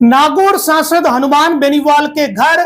नागौर सांसद हनुमान बेनीवाल के घर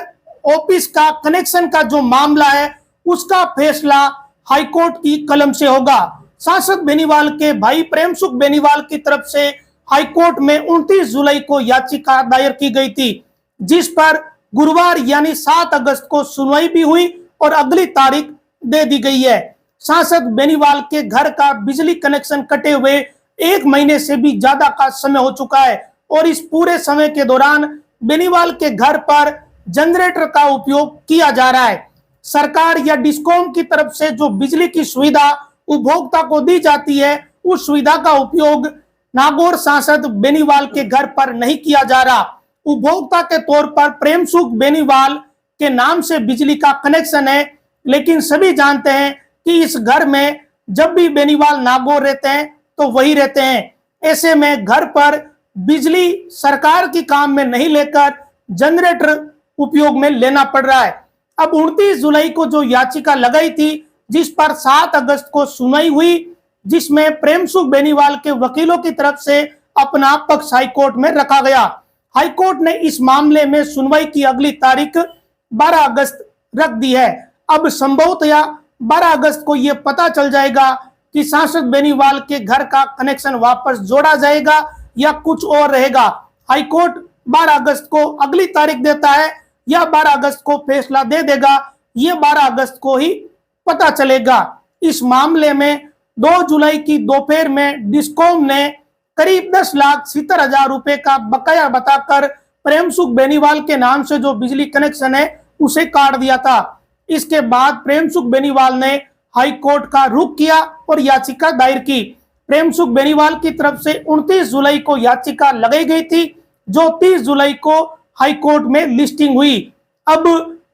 ऑफिस का कनेक्शन का जो मामला है उसका फैसला हाईकोर्ट की कलम से होगा। सांसद बेनीवाल के भाई प्रेमसुख बेनीवाल की तरफ से हाईकोर्ट में 29 जुलाई को याचिका दायर की गई थी, जिस पर गुरुवार यानी 7 अगस्त को सुनवाई भी हुई और अगली तारीख दे दी गई है। सांसद बेनीवाल के घर का बिजली कनेक्शन कटे हुए 1 महीने से भी ज्यादा का समय हो चुका है और इस पूरे समय के दौरान बेनीवाल के घर पर जनरेटर का उपयोग किया जा रहा है। सरकार या डिस्कॉम की तरफ से जो बिजली की सुविधा उपभोक्ता को दी जाती है, उस सुविधा का उपयोग नागौर सांसद बेनीवाल के घर पर नहीं किया जा रहा। उपभोक्ता के तौर पर प्रेमसुख बेनीवाल के नाम से बिजली का कनेक्शन है, लेकिन सभी जानते हैं कि इस घर में जब भी बेनीवाल नागौर रहते हैं तो वही रहते हैं। ऐसे में घर पर बिजली सरकार की काम में नहीं लेकर जनरेटर उपयोग में लेना पड़ रहा है। अब 29 जुलाई को जो याचिका लगाई थी, जिस पर 7 अगस्त को सुनवाई हुई, जिसमें प्रेमसुख बेनीवाल के वकीलों की तरफ से अपना पक्ष हाईकोर्ट में रखा गया। हाईकोर्ट ने इस मामले में सुनवाई की अगली तारीख 12 अगस्त रख दी है। अब संभवतया 12 अगस्त को यह पता चल जाएगा कि सांसद बेनीवाल के घर का कनेक्शन वापस जोड़ा जाएगा या कुछ और रहेगा। हाईकोर्ट 12 अगस्त को अगली तारीख देता है या 12 अगस्त को फैसला दे देगा, ये 12 अगस्त को ही पता चलेगा। इस मामले में 2 जुलाई की दोपहर में डिस्कॉम ने करीब 10,70,000 रुपए का बकाया बताकर प्रेमसुख बेनीवाल के नाम से जो बिजली कनेक्शन है उसे काट दिया था। इसके बाद प्रेमसुख बेनीवाल ने हाईकोर्ट का रुख किया और याचिका दायर की। प्रेमसुख बेनीवाल की तरफ से 29 जुलाई को याचिका लगाई गई थी, जो 30 जुलाई को हाईकोर्ट में लिस्टिंग हुई। अब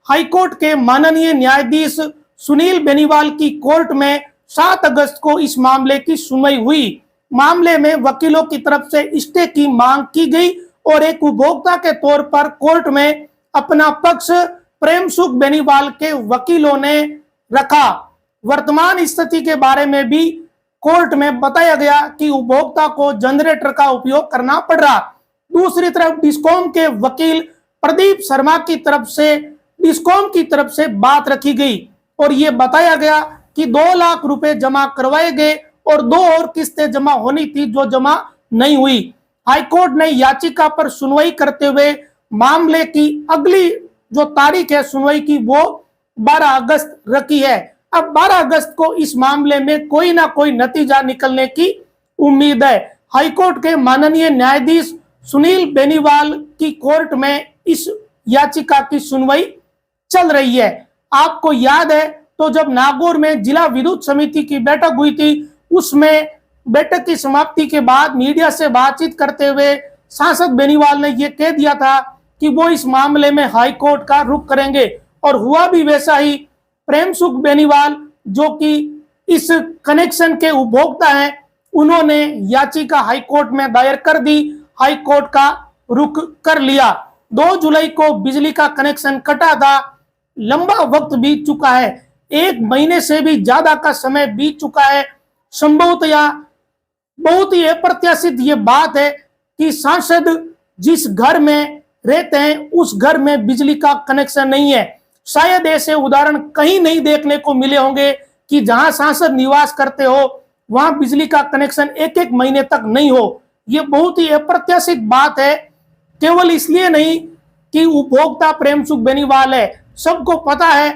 हाईकोर्ट के माननीय न्यायाधीश सुनील बेनीवाल की कोर्ट में 7 अगस्त को इस मामले की सुनवाई हुई। मामले में वकीलों की तरफ से स्टे की मांग की गई और एक उपभोक्ता के तौर पर कोर्ट में अपना पक्ष प्रेमसुख बेनीवाल के वकीलों ने रखा। वर्तमान स्थिति के बारे में भी कोर्ट में बताया गया कि उपभोक्ता को जनरेटर का उपयोग करना पड़ रहा। दूसरी तरफ डिस्कॉम के वकील प्रदीप शर्मा की तरफ से डिस्कॉम की तरफ से बात रखी गई और ये बताया गया कि 2 लाख रुपए जमा करवाए गए और 2 और किस्तें जमा होनी थी जो जमा नहीं हुई। हाईकोर्ट ने याचिका पर सुनवाई करते हुए मामले की अगली जो तारीख है सुनवाई की वो 12 अगस्त रखी है। अब 12 अगस्त को इस मामले में कोई ना कोई नतीजा निकलने की उम्मीद है। हाईकोर्ट के माननीय न्यायाधीश सुनील बेनीवाल की कोर्ट में इस याचिका की सुनवाई चल रही है। आपको याद है तो जब नागौर में जिला विद्युत समिति की बैठक हुई थी, उसमें बैठक की समाप्ति के बाद मीडिया से बातचीत करते हुए सांसद बेनीवाल ने यह कह दिया था कि वो इस मामले में हाईकोर्ट का रुख करेंगे और हुआ भी वैसा ही। प्रेमसुख बेनीवाल जो कि इस कनेक्शन के उपभोक्ता हैं, उन्होंने याचिका हाईकोर्ट में दायर कर दी, हाईकोर्ट का रुख कर लिया। 2 जुलाई को बिजली का कनेक्शन कटा था, लंबा वक्त बीत चुका है, 1 महीने से भी ज्यादा का समय बीत चुका है। संभवतया बहुत ही अप्रत्याशित ये बात है कि सांसद जिस घर में रहते हैं उस घर में बिजली का कनेक्शन नहीं है। शायद ऐसे उदाहरण कहीं नहीं देखने को मिले होंगे कि जहां सांसद निवास करते हो वहां बिजली का कनेक्शन 1-1 महीने तक नहीं हो। ये बहुत ही अप्रत्याशित बात है, केवल इसलिए नहीं कि उपभोक्ता प्रेमसुख बेनीवाल है। सबको पता है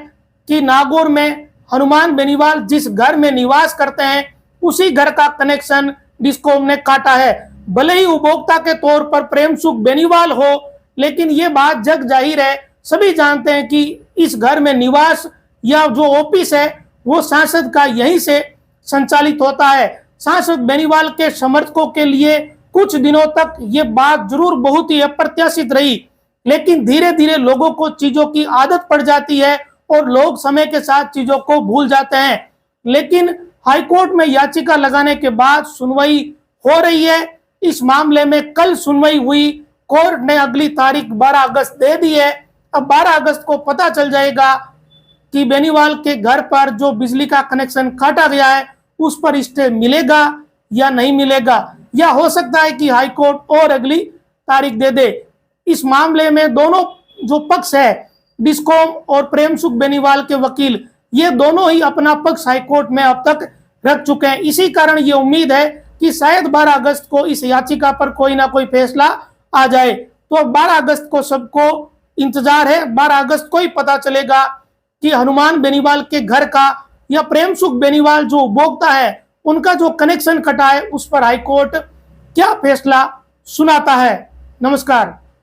कि नागौर में हनुमान बेनीवाल जिस घर में निवास करते हैं उसी घर का कनेक्शन डिस्कॉम ने काटा है। भले ही उपभोक्ता के तौर पर प्रेमसुख बेनीवाल हो, लेकिन ये बात जग जाहिर है, सभी जानते हैं कि इस घर में निवास या जो ऑफिस है वो सांसद का यहीं से संचालित होता है। सांसद बेनीवाल के समर्थकों के लिए कुछ दिनों तक ये बात जरूर बहुत ही अप्रत्याशित रही, लेकिन धीरे धीरे लोगों को चीजों की आदत पड़ जाती है और लोग समय के साथ चीजों को भूल जाते हैं। लेकिन हाईकोर्ट में याचिका लगाने के बाद सुनवाई हो रही है। इस मामले में कल सुनवाई हुई, कोर्ट ने अगली तारीख 12 अगस्त दे दी है। अब 12 अगस्त को पता चल जाएगा कि बेनीवाल के घर पर जो बिजली का कनेक्शन काटा गया है उस पर स्टे मिलेगा या नहीं मिलेगा, या हो सकता है कि हाईकोर्ट और अगली तारीख दे दे। इस मामले में दोनों जो पक्ष है, डिस्कॉम और प्रेम सुख बेनीवाल के वकील, ये दोनों ही अपना पक्ष हाईकोर्ट में अब तक रख चुके हैं। इसी कारण ये उम्मीद है कि शायद 12 अगस्त को इस याचिका पर कोई ना कोई फैसला आ जाए। तो 12 अगस्त को सबको इंतजार है। 12 अगस्त को ही पता चलेगा कि हनुमान बेनीवाल के घर का या प्रेम सुख बेनीवाल जो उपभोक्ता है उनका जो कनेक्शन कटा है उस पर हाईकोर्ट क्या फैसला सुनाता है। नमस्कार।